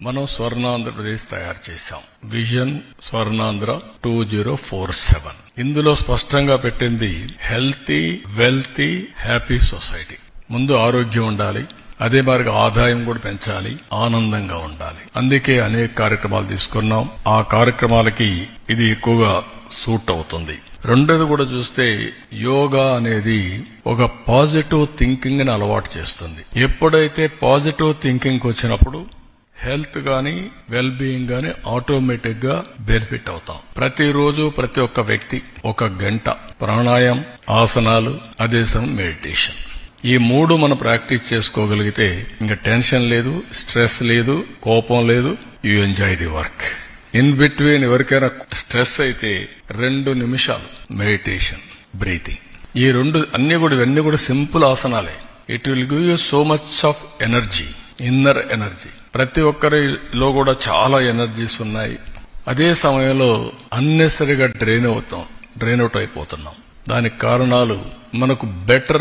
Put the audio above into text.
మనం స్వర్ణాంధ్రప్రదేశ్ తయారు చేశాం. విజన్ స్వర్ణాంధ్ర 2047. ఇందులో స్పష్టంగా పెట్టింది హెల్తీ, వెల్తీ, హ్యాపీ సొసైటీ. ముందు ఆరోగ్యం ఉండాలి, అదే మరి ఆదాయం కూడా పెంచాలి, ఆనందంగా ఉండాలి. అందుకే అనేక కార్యక్రమాలు తీసుకున్నాం. ఆ కార్యక్రమాలకి ఇది ఎక్కువగా సూట్ అవుతుంది. రెండోది కూడా చూస్తే యోగా అనేది ఒక పాజిటివ్ థింకింగ్ ని అలవాటు చేస్తుంది. ఎప్పుడైతే పాజిటివ్ థింకింగ్ వచ్చినప్పుడు హెల్త్ గాని వెల్ బీయింగ్ గాని ఆటోమేటిక్ గా బెనిఫిట్ అవుతాం. ప్రతిరోజు ప్రతి ఒక్క వ్యక్తి 1 గంట ప్రాణాయామం, ఆసనాలు, అదే సమయం మెడిటేషన్, ఈ 3 మనం ప్రాక్టీస్ చేసుకోగలిగితే ఇంకా టెన్షన్ లేదు, స్ట్రెస్ లేదు, కోపం లేదు. You enjoy the work. In between ఎవరికైనా స్ట్రెస్ అయితే 2 నిమిషాలు మెడిటేషన్, బ్రీతింగ్, ఈ 2 ఇవన్నీ కూడా సింపుల్ ఆసనాలే. It will give you so much of energy, inner energy. ప్రతి ఒక్కరిలో కూడా చాలా ఎనర్జీస్ ఉన్నాయి. అదే సమయంలో అన్నెసరిగా డ్రైన్ అవుట్ అయిపోతున్నాం. దానికి కారణాలు మనకు బెటర్